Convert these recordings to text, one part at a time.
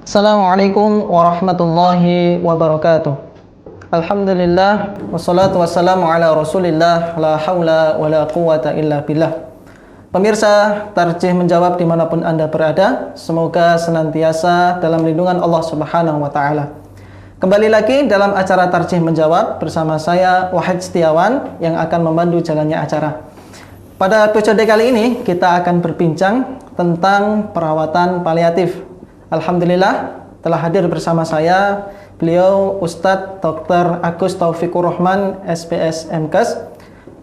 Assalamualaikum warahmatullahi wabarakatuh. Alhamdulillah wassalatu wassalamu ala Rasulillah la haula wala quwata illa billah. Pemirsa Tarjih Menjawab dimanapun Anda berada, semoga senantiasa dalam lindungan Allah Subhanahu wa taala. Kembali lagi dalam acara Tarjih Menjawab bersama saya Wahid Setiawan yang akan membantu jalannya acara. Pada episode kali ini kita akan berbincang tentang perawatan paliatif. Alhamdulillah telah hadir bersama saya beliau Ustadz Dr. Agus Taufikur Rahman SPS MKes.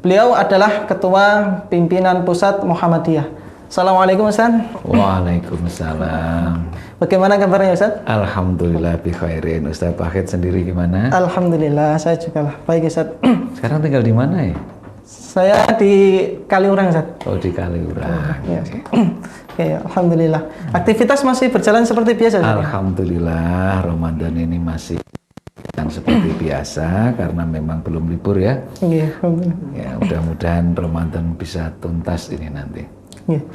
Beliau adalah Ketua Pimpinan Pusat Muhammadiyah. Assalamualaikum Ustaz. Waalaikumsalam. Bagaimana kabarnya Ustaz? Alhamdulillah bi khairin. Ustaz Wahid sendiri gimana? Alhamdulillah saya juga baik Ustaz. Sekarang tinggal di mana ya? Saya di Kaliurang Ustaz. Oh di Kaliurang. Ya. Oke, alhamdulillah. Aktivitas masih berjalan seperti biasa Ustaz? Alhamdulillah Ramadan ini masih yang seperti biasa karena memang belum libur ya. Iya, alhamdulillah. Ya, mudah-mudahan Ramadan bisa tuntas ini nanti. Iya.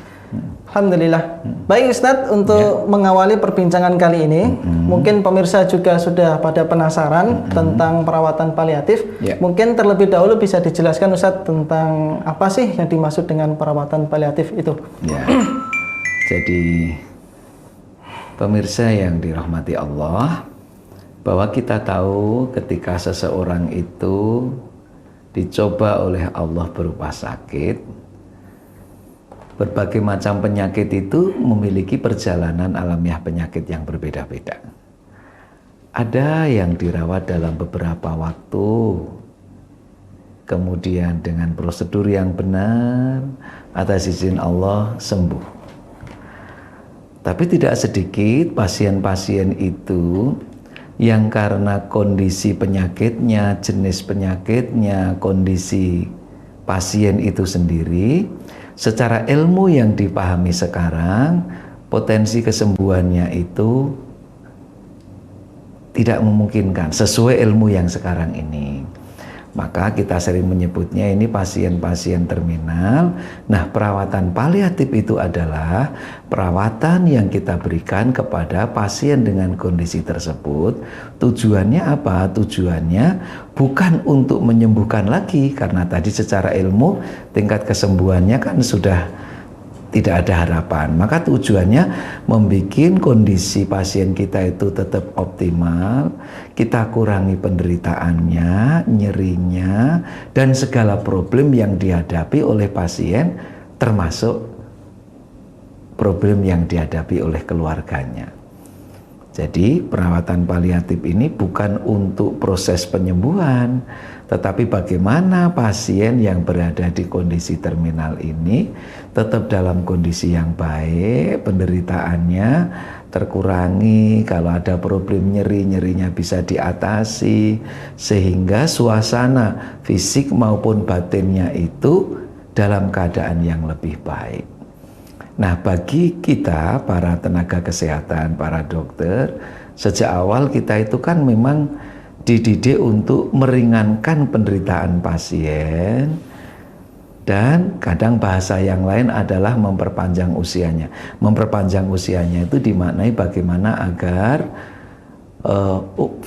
Alhamdulillah. Baik Ustadz, untuk mengawali perbincangan kali ini, mungkin pemirsa juga sudah pada penasaran tentang perawatan paliatif. Mungkin terlebih dahulu bisa dijelaskan Ustadz tentang apa sih yang dimaksud dengan perawatan paliatif itu? Ya. Jadi pemirsa yang dirahmati Allah, bahwa kita tahu ketika seseorang itu dicoba oleh Allah berupa sakit, berbagai macam penyakit itu memiliki perjalanan alamiah penyakit yang berbeda-beda. Ada yang dirawat dalam beberapa waktu, kemudian dengan prosedur yang benar, atas izin Allah sembuh. Tapi tidak sedikit pasien-pasien itu yang karena kondisi penyakitnya, jenis penyakitnya, kondisi pasien itu sendiri, secara ilmu yang dipahami sekarang, potensi kesembuhannya itu tidak memungkinkan sesuai ilmu yang sekarang ini. Maka kita sering menyebutnya ini pasien-pasien terminal. Nah, perawatan paliatif itu adalah perawatan yang kita berikan kepada pasien dengan kondisi tersebut. Tujuannya apa? Tujuannya bukan untuk menyembuhkan lagi, karena tadi secara ilmu tingkat kesembuhannya kan sudah tidak ada harapan. Maka tujuannya membuat kondisi pasien kita itu tetap optimal, kita kurangi penderitaannya, nyerinya, dan segala problem yang dihadapi oleh pasien, termasuk problem yang dihadapi oleh keluarganya. Jadi perawatan paliatif ini bukan untuk proses penyembuhan, tetapi bagaimana pasien yang berada di kondisi terminal ini tetap dalam kondisi yang baik, penderitaannya terkurangi, kalau ada problem nyerinya bisa diatasi, sehingga suasana fisik maupun batinnya itu dalam keadaan yang lebih baik. Nah, bagi kita para tenaga kesehatan, para dokter, sejak awal kita itu kan memang dididik untuk meringankan penderitaan pasien, dan kadang bahasa yang lain adalah memperpanjang usianya. Memperpanjang usianya itu dimaknai bagaimana agar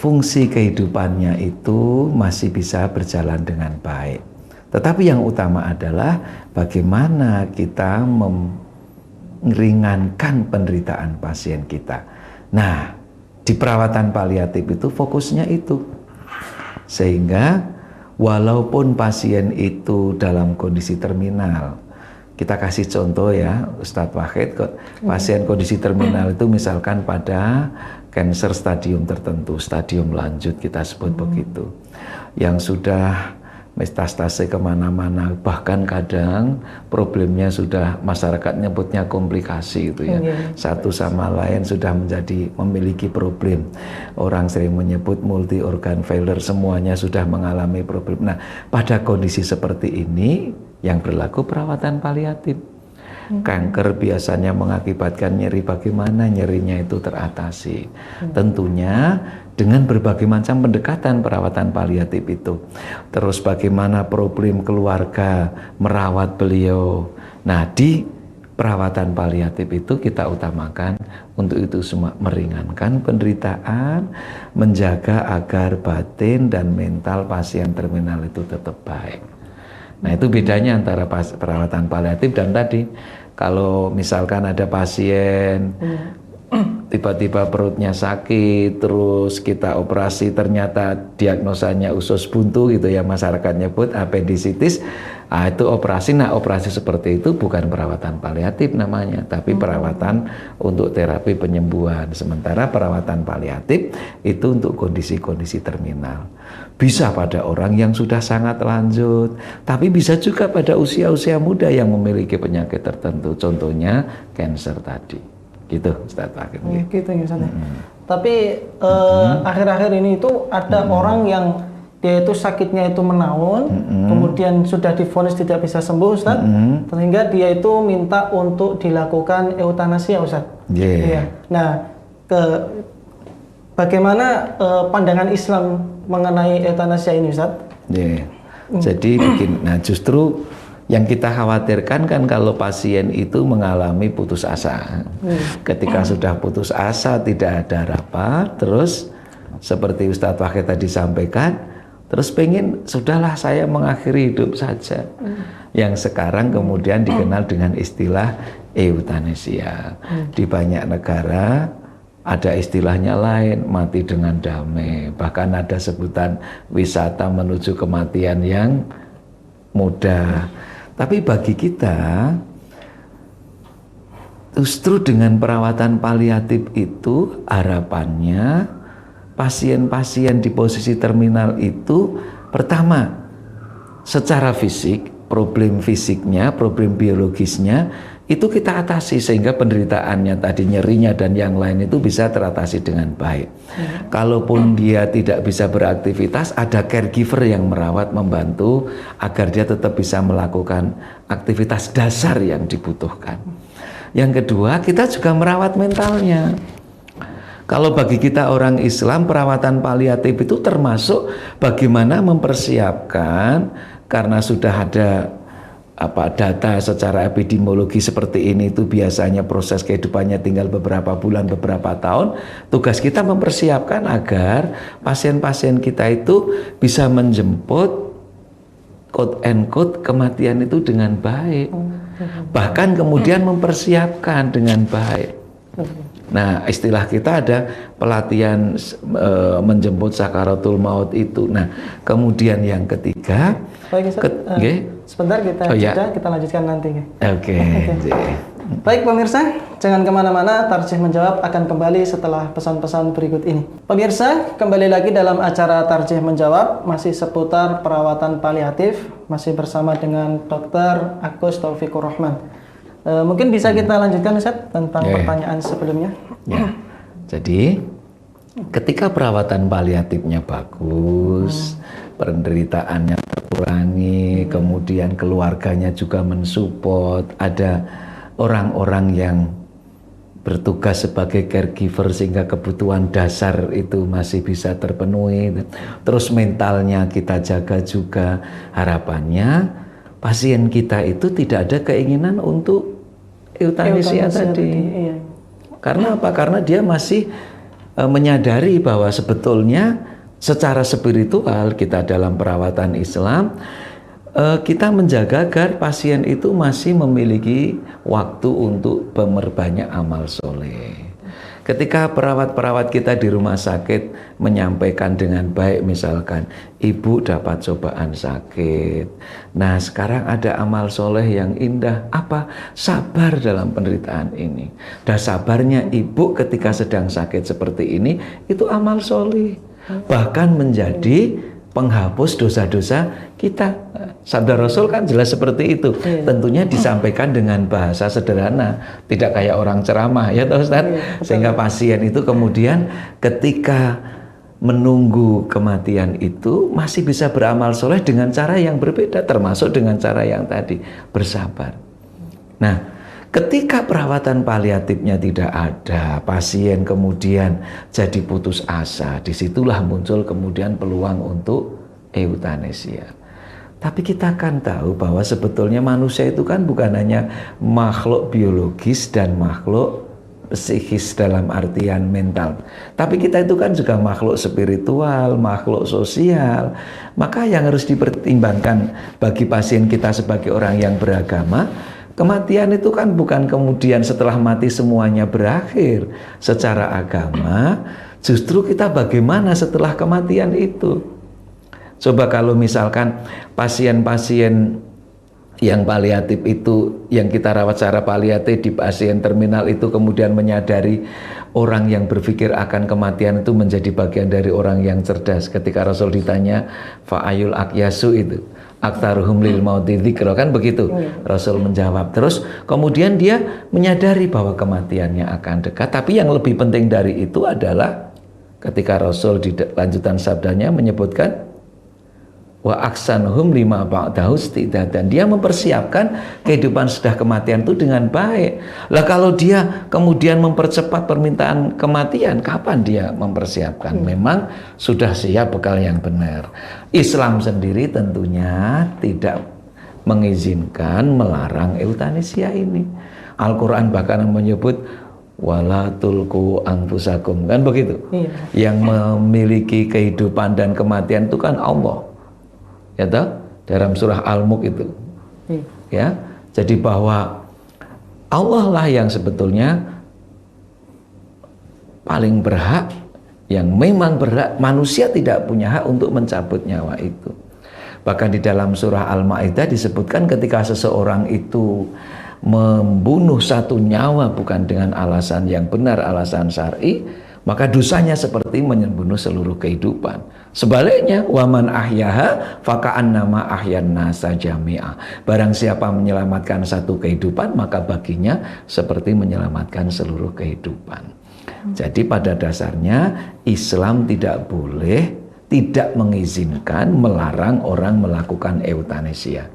fungsi kehidupannya itu masih bisa berjalan dengan baik. Tetapi yang utama adalah bagaimana kita meringankan penderitaan pasien kita. Nah, di perawatan paliatif itu fokusnya itu. Sehingga walaupun pasien itu dalam kondisi terminal, kita kasih contoh ya Ustadz Wahid, pasien kondisi terminal itu misalkan pada kanker stadium tertentu, stadium lanjut kita sebut begitu, yang sudah metastase kemana-mana, bahkan kadang problemnya sudah masyarakat nyebutnya komplikasi itu ya, satu sama lain sudah memiliki problem. Orang sering menyebut multi organ failure, semuanya sudah mengalami problem. Nah, pada kondisi seperti ini yang berlaku perawatan paliatif. Kanker biasanya mengakibatkan nyeri, bagaimana nyerinya itu teratasi. Tentunya dengan berbagai macam pendekatan perawatan paliatif itu. Terus bagaimana problem keluarga merawat beliau. Nah, di perawatan paliatif itu kita utamakan untuk itu semua meringankan penderitaan, menjaga agar batin dan mental pasien terminal itu tetap baik. Nah, itu bedanya antara perawatan paliatif dan tadi. Kalau misalkan ada pasien tiba-tiba perutnya sakit, terus kita operasi ternyata diagnosanya usus buntu gitu ya, masyarakat nyebut apendisitis. Itu operasi. Nah, operasi seperti itu bukan perawatan paliatif namanya, tapi perawatan untuk terapi penyembuhan. Sementara perawatan paliatif itu untuk kondisi-kondisi terminal. Bisa pada orang yang sudah sangat lanjut, tapi bisa juga pada usia-usia muda yang memiliki penyakit tertentu. Contohnya cancer tadi. Gitu, Ustaz Fakir. Gitu ya, Ustaz. Tapi akhir-akhir ini itu ada orang yang dia itu sakitnya itu menaun, kemudian sudah divonis tidak bisa sembuh, Ustaz, sehingga dia itu minta untuk dilakukan eutanasia, Ustaz. Iya. Nah, bagaimana pandangan Islam mengenai eutanasia ini, Ustaz? Jadi nah justru yang kita khawatirkan kan kalau pasien itu mengalami putus asa. Ketika sudah putus asa, tidak ada harapan, terus seperti Ustadz Fakir tadi sampaikan, terus pengen sudahlah saya mengakhiri hidup saja. Yang sekarang kemudian dikenal dengan istilah eutanasia. Di banyak negara ada istilahnya lain, mati dengan damai. Bahkan ada sebutan wisata menuju kematian yang mudah. Tapi bagi kita, justru dengan perawatan paliatif itu harapannya pasien-pasien di posisi terminal itu pertama, secara fisik, problem fisiknya, problem biologisnya itu kita atasi sehingga penderitaannya tadi, nyerinya dan yang lain itu bisa teratasi dengan baik. Kalaupun dia tidak bisa beraktivitas, ada caregiver yang merawat, membantu agar dia tetap bisa melakukan aktivitas dasar yang dibutuhkan. Yang kedua, kita juga merawat mentalnya. Kalau bagi kita orang Islam, perawatan paliatif itu termasuk bagaimana mempersiapkan, karena sudah ada data secara epidemiologi seperti ini, itu biasanya proses kehidupannya tinggal beberapa bulan, beberapa tahun. Tugas kita mempersiapkan agar pasien-pasien kita itu bisa menjemput quote and quote kematian itu dengan baik. Bahkan kemudian mempersiapkan dengan baik. Nah, istilah kita ada pelatihan menjemput sakaratul maut itu. Nah, kemudian yang ketiga, sebentar kita kita lanjutkan nanti. Oke. Baik pemirsa, jangan kemana-mana, Tarjih Menjawab akan kembali setelah pesan-pesan berikut ini. Pemirsa, kembali lagi dalam acara Tarjih Menjawab, masih seputar perawatan paliatif, masih bersama dengan Dr. Agus Taufikur Rahman. Mungkin bisa kita lanjutkan, Ustaz, tentang pertanyaan sebelumnya. Jadi, ketika perawatan paliatifnya bagus, penderitaannya terkurangi, kemudian keluarganya juga mensupport, ada orang-orang yang bertugas sebagai caregiver sehingga kebutuhan dasar itu masih bisa terpenuhi, terus mentalnya kita jaga juga, harapannya pasien kita itu tidak ada keinginan untuk eutanasia tadi. Iya. Karena apa? Karena dia masih menyadari bahwa sebetulnya secara spiritual kita dalam perawatan Islam, kita menjaga agar pasien itu masih memiliki waktu untuk memperbanyak amal soleh. Ketika perawat-perawat kita di rumah sakit menyampaikan dengan baik, misalkan ibu dapat cobaan sakit, nah sekarang ada amal soleh yang indah, apa? Sabar dalam penderitaan ini. Dan sabarnya ibu ketika sedang sakit seperti ini, itu amal soleh, bahkan menjadi penghapus dosa-dosa kita. Sabda Rasul kan jelas seperti itu. Tentunya disampaikan dengan bahasa sederhana, tidak kayak orang ceramah, ya toh Ustaz. Sehingga pasien itu kemudian ketika menunggu kematian itu masih bisa beramal soleh dengan cara yang berbeda, termasuk dengan cara yang tadi, bersabar. Nah, ketika perawatan paliatifnya tidak ada, pasien kemudian jadi putus asa, disitulah muncul kemudian peluang untuk eutanasia. Tapi kita kan tahu bahwa sebetulnya manusia itu kan bukan hanya makhluk biologis dan makhluk psikis dalam artian mental. Tapi kita itu kan juga makhluk spiritual, makhluk sosial. Maka yang harus dipertimbangkan bagi pasien kita sebagai orang yang beragama, kematian itu kan bukan kemudian setelah mati semuanya berakhir. Secara agama, justru kita bagaimana setelah kematian itu. Coba kalau misalkan pasien-pasien yang paliatif itu, yang kita rawat secara paliatif di pasien terminal itu kemudian menyadari orang yang berpikir akan kematian itu menjadi bagian dari orang yang cerdas. Ketika Rasul ditanya, fa'ayul akyasu itu, aktaruhum lil mauti dzikra, kan begitu. Rasul menjawab. Terus kemudian dia menyadari bahwa kematiannya akan dekat. Tapi yang lebih penting dari itu adalah ketika Rasul di lanjutan sabdanya menyebutkan wa aksanuhum lima ba'dahu istidadan, dia mempersiapkan kehidupan setelah kematian itu dengan baik. Lah kalau dia kemudian mempercepat permintaan kematian, kapan dia mempersiapkan? Memang sudah siap bekal yang benar. Islam sendiri tentunya tidak mengizinkan, melarang euthanasia ini. Al-Quran bahkan menyebut wala tulku anfusakum, kan begitu. Yang memiliki kehidupan dan kematian itu kan Allah, ya toh, dalam surah Al-Mulk itu. Ya, jadi bahwa Allah lah yang sebetulnya paling berhak, yang memang berhak, manusia tidak punya hak untuk mencabut nyawa itu. Bahkan di dalam surah Al-Maidah disebutkan ketika seseorang itu membunuh satu nyawa bukan dengan alasan yang benar, alasan syar'i, maka dosanya seperti membunuh seluruh kehidupan. Sebaliknya, waman ahyaha faka'annama ahyan nasa jami'a. Barang siapa menyelamatkan satu kehidupan, maka baginya seperti menyelamatkan seluruh kehidupan. Jadi pada dasarnya Islam tidak boleh, tidak mengizinkan, melarang orang melakukan euthanasia.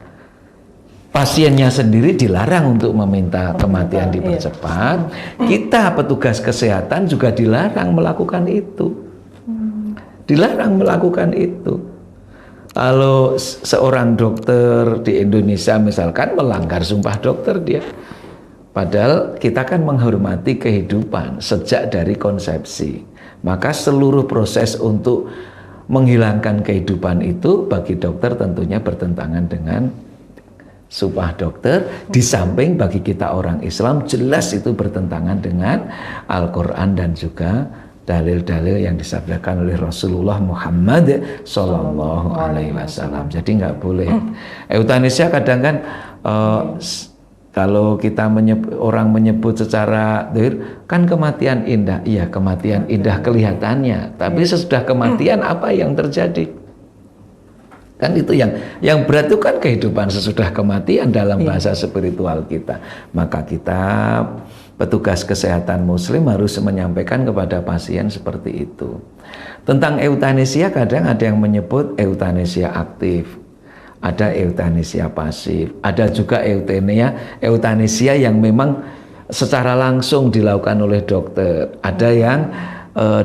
Pasiennya sendiri dilarang untuk meminta kematian dipercepat. Kita petugas kesehatan juga dilarang melakukan itu. Dilarang melakukan itu. Kalau seorang dokter di Indonesia misalkan melanggar sumpah dokter dia. Padahal kita kan menghormati kehidupan sejak dari konsepsi. Maka seluruh proses untuk menghilangkan kehidupan itu bagi dokter tentunya bertentangan dengan sumpah dokter. Di samping bagi kita orang Islam jelas itu bertentangan dengan Al-Quran dan juga dalil-dalil yang disabdakan oleh Rasulullah Muhammad Sallallahu Alaihi Wasallam. Jadi nggak boleh. Euthanasia kadang kan kalau kita orang menyebut secara zahir kan kematian indah. Iya, kematian indah kelihatannya, tapi sesudah kematian apa yang terjadi? Kan itu yang berat itu kan kehidupan sesudah kematian dalam bahasa spiritual kita. Maka kita petugas kesehatan muslim harus menyampaikan kepada pasien seperti itu. Tentang euthanasia kadang ada yang menyebut euthanasia aktif, ada euthanasia pasif, ada juga euthanasia yang memang secara langsung dilakukan oleh dokter. Ada yang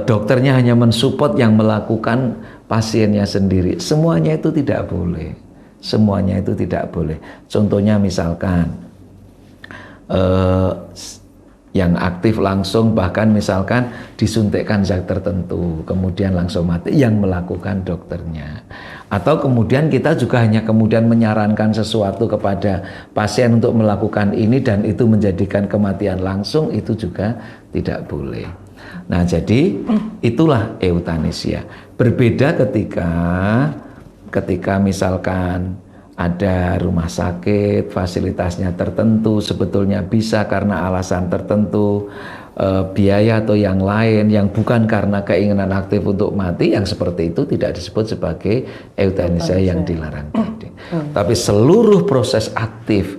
dokternya hanya mensupport yang melakukan pasiennya sendiri. Semuanya itu tidak boleh. Semuanya itu tidak boleh. Contohnya misalkan yang aktif langsung, bahkan misalkan disuntikkan zat tertentu kemudian langsung mati, yang melakukan dokternya. Atau kemudian kita juga hanya kemudian menyarankan sesuatu kepada pasien untuk melakukan ini dan itu menjadikan kematian langsung, itu juga tidak boleh. Nah, jadi itulah euthanasia. Berbeda ketika misalkan ada rumah sakit, fasilitasnya tertentu, sebetulnya bisa karena alasan tertentu, biaya atau yang lain, yang bukan karena keinginan aktif untuk mati, yang seperti itu tidak disebut sebagai euthanasia yang dilarang tadi. Tapi seluruh proses aktif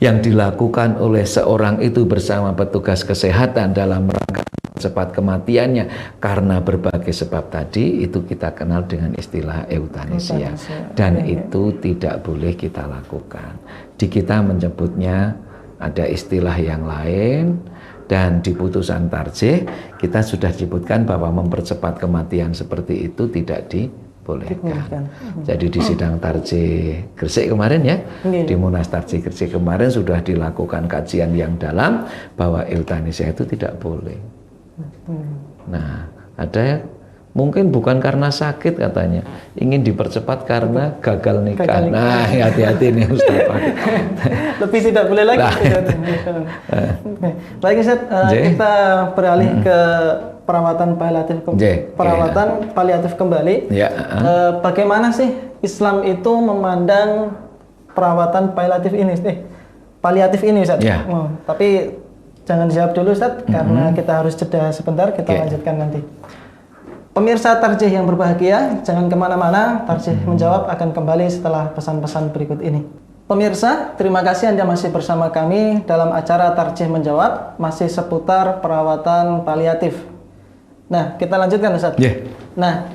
yang dilakukan oleh seorang itu bersama petugas kesehatan dalam rangka cepat kematiannya karena berbagai sebab tadi, itu kita kenal dengan istilah euthanasia. Dan itu tidak boleh kita lakukan. Di kita menyebutnya ada istilah yang lain, dan di putusan tarjih kita sudah sebutkan bahwa mempercepat kematian seperti itu tidak dibolehkan. Jadi di sidang Tarjih Gresik kemarin ya, di Munas Tarjih Gresik kemarin sudah dilakukan kajian yang dalam bahwa euthanasia itu tidak boleh. Nah, ada mungkin bukan karena sakit katanya, ingin dipercepat karena gagal nikah. Nah, hati-hati nih Ustaz. Lebih tidak boleh lagi. Baik Ustaz, kita beralih ke perawatan paliatif kembali. Ya, bagaimana sih Islam itu memandang perawatan paliatif ini Ustaz? Ya. Tapi jangan dijawab dulu Ustaz, karena kita harus jeda sebentar, kita lanjutkan nanti. Pemirsa Tarjih yang berbahagia, jangan kemana-mana, Tarjih Menjawab akan kembali setelah pesan-pesan berikut ini. Pemirsa, terima kasih Anda masih bersama kami dalam acara Tarjih Menjawab, masih seputar perawatan paliatif. Nah, kita lanjutkan Ustaz. Nah,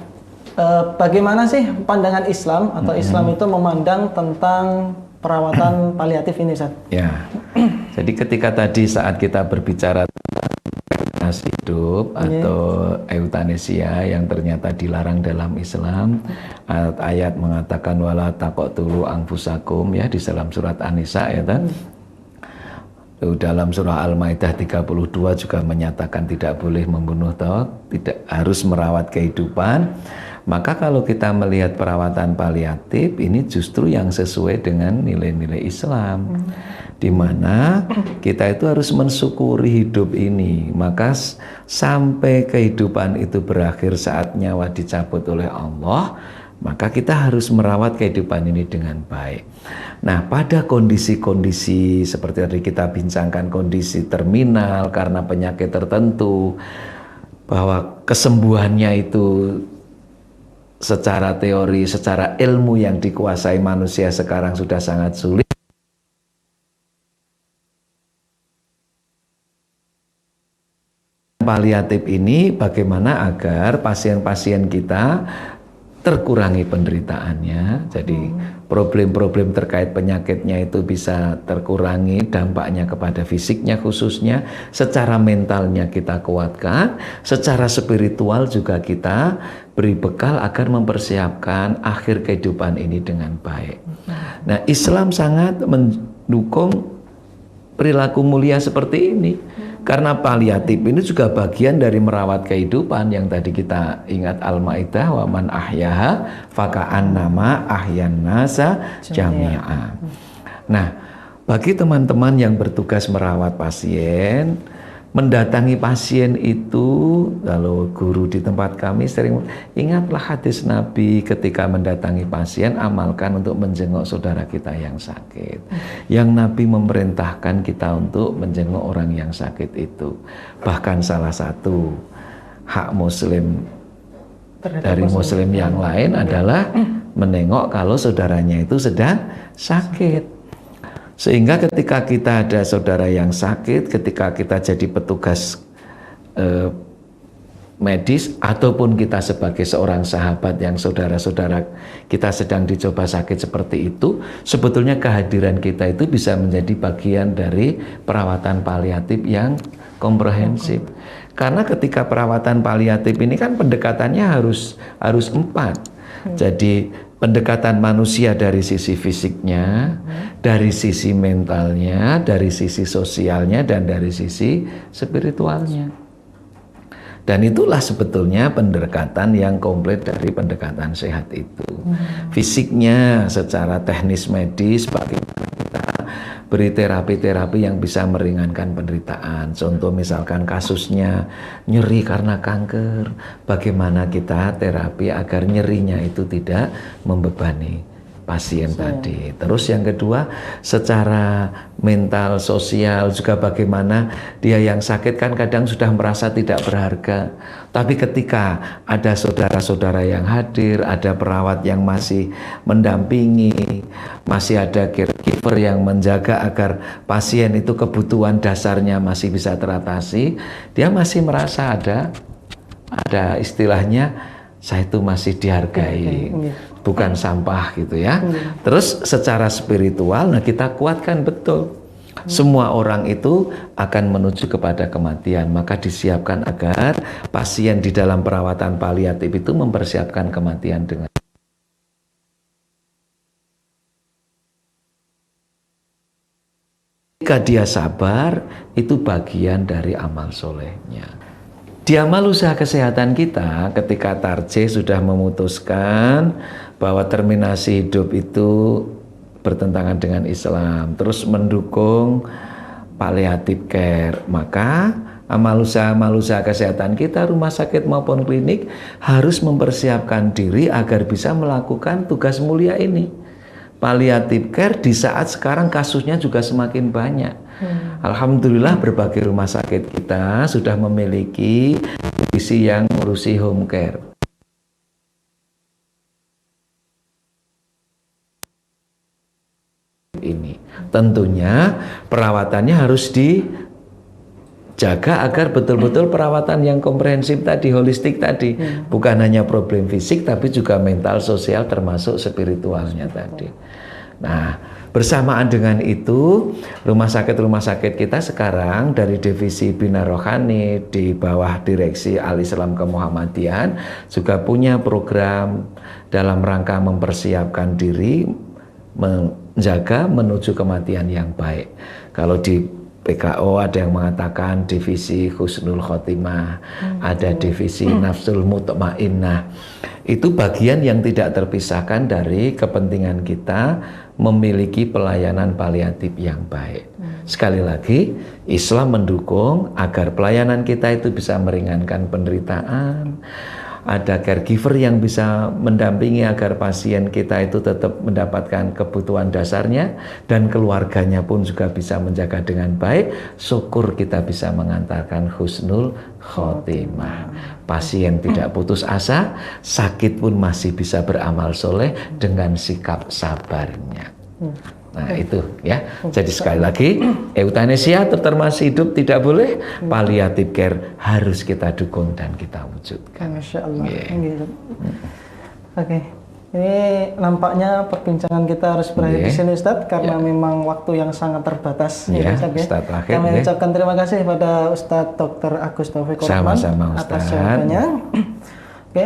bagaimana sih pandangan Islam atau Islam itu memandang tentang perawatan paliatif ini Ustaz? Ya, jadi ketika tadi saat kita berbicara hidup atau euthanasia yang ternyata dilarang dalam Islam, ayat mengatakan wala taqtulu anfusakum ya di dalam surat An-Nisa ya kan. Dalam surah Al-Maidah 32 juga menyatakan tidak boleh membunuh tidak harus merawat kehidupan. Maka kalau kita melihat perawatan paliatif ini justru yang sesuai dengan nilai-nilai Islam, di mana kita itu harus mensyukuri hidup ini. Maka sampai kehidupan itu berakhir saat nyawa dicabut oleh Allah, maka kita harus merawat kehidupan ini dengan baik. Nah, pada kondisi-kondisi seperti tadi kita bincangkan, kondisi terminal karena penyakit tertentu, bahwa kesembuhannya itu secara teori, secara ilmu yang dikuasai manusia sekarang sudah sangat sulit. Paliatif ini bagaimana agar pasien-pasien kita terkurangi penderitaannya, jadi problem-problem terkait penyakitnya itu bisa terkurangi, dampaknya kepada fisiknya khususnya, secara mentalnya kita kuatkan, secara spiritual juga kita beri bekal agar mempersiapkan akhir kehidupan ini dengan baik. Nah, Islam sangat mendukung perilaku mulia seperti ini. Karena paliatif ini juga bagian dari merawat kehidupan yang tadi kita ingat Al-Maidah wa man ahyaha faka'annama ahyan nasa jami'a. Nah, bagi teman-teman yang bertugas merawat pasien, mendatangi pasien itu, kalau guru di tempat kami sering ingatlah hadis Nabi ketika mendatangi pasien, amalkan untuk menjenguk saudara kita yang sakit. Yang Nabi memerintahkan kita untuk menjenguk orang yang sakit itu. Bahkan salah satu hak muslim dari muslim yang lain adalah menengok kalau saudaranya itu sedang sakit. Sehingga ketika kita ada saudara yang sakit, ketika kita jadi petugas medis, ataupun kita sebagai seorang sahabat yang saudara-saudara kita sedang dicoba sakit seperti itu, sebetulnya kehadiran kita itu bisa menjadi bagian dari perawatan paliatif yang komprehensif. Karena ketika perawatan paliatif ini kan pendekatannya harus 4. Jadi pendekatan manusia dari sisi fisiknya, dari sisi mentalnya, dari sisi sosialnya, dan dari sisi spiritualnya. Dan itulah sebetulnya pendekatan yang komplit dari pendekatan sehat itu. Fisiknya secara teknis medis, bagaimana kita beri terapi-terapi yang bisa meringankan penderitaan. Contoh misalkan kasusnya nyeri karena kanker, bagaimana kita terapi agar nyerinya itu tidak membebani pasien tadi. Terus yang kedua, secara mental, sosial juga bagaimana dia yang sakit kan kadang sudah merasa tidak berharga. Tapi ketika ada saudara-saudara yang hadir, ada perawat yang masih mendampingi, masih ada caregiver yang menjaga agar pasien itu kebutuhan dasarnya masih bisa teratasi, dia masih merasa ada istilahnya, saya itu masih dihargai, bukan sampah gitu ya. Terus secara spiritual, nah kita kuatkan betul. Semua orang itu akan menuju kepada kematian, maka disiapkan agar pasien di dalam perawatan paliatif itu mempersiapkan kematian dengan Jika dia sabar, itu bagian dari amal solehnya. Di amal usaha kesehatan kita, ketika Tarjih sudah memutuskan bahwa terminasi hidup itu bertentangan dengan Islam, terus mendukung palliative care, maka amal usaha kesehatan kita, rumah sakit maupun klinik, harus mempersiapkan diri agar bisa melakukan tugas mulia ini. Palliative care di saat sekarang kasusnya juga semakin banyak. Alhamdulillah berbagai rumah sakit kita sudah memiliki divisi yang ngurusi home care. Ini tentunya perawatannya harus dijaga agar betul-betul perawatan yang komprehensif tadi, holistik tadi, bukan hanya problem fisik tapi juga mental, sosial, termasuk spiritualnya tadi. Nah, bersamaan dengan itu, rumah sakit kita sekarang dari divisi Bina Rohani di bawah direksi Al-Islam Kemuhammadiyaan juga punya program dalam rangka mempersiapkan diri menjaga menuju kematian yang baik. Kalau di PKO ada yang mengatakan divisi Husnul Khotimah, ada divisi Nafsul Mutmainnah. Itu bagian yang tidak terpisahkan dari kepentingan kita memiliki pelayanan paliatif yang baik. Sekali lagi, Islam mendukung agar pelayanan kita itu bisa meringankan penderitaan. Ada caregiver yang bisa mendampingi agar pasien kita itu tetap mendapatkan kebutuhan dasarnya dan keluarganya pun juga bisa menjaga dengan baik. Syukur kita bisa mengantarkan husnul khotimah. Pasien tidak putus asa, sakit pun masih bisa beramal soleh dengan sikap sabarnya. Nah itu ya. Jadi sekali lagi, euthanasia termasuk hidup tidak boleh, palliative care harus kita dukung dan kita wujudkan. Masya Allah. Oke. Ini nampaknya perbincangan kita harus berakhir di sini Ustadz, karena memang waktu yang sangat terbatas. Ustadz akhir. Kami ucapkan terima kasih pada Ustadz Dr. Agus Taufikur Rahman atas jawabannya. Oke.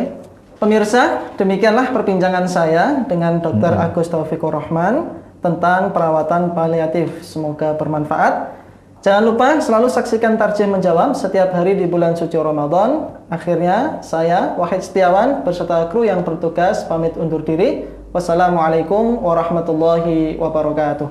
Pemirsa, demikianlah perbincangan saya dengan Dr. Agus Taufikur Rahman tentang perawatan paliatif. Semoga bermanfaat. Jangan lupa selalu saksikan Tarjih Menjawab setiap hari di bulan suci Ramadan. Akhirnya, saya Wahid Setiawan beserta kru yang bertugas pamit undur diri. Wassalamualaikum warahmatullahi wabarakatuh.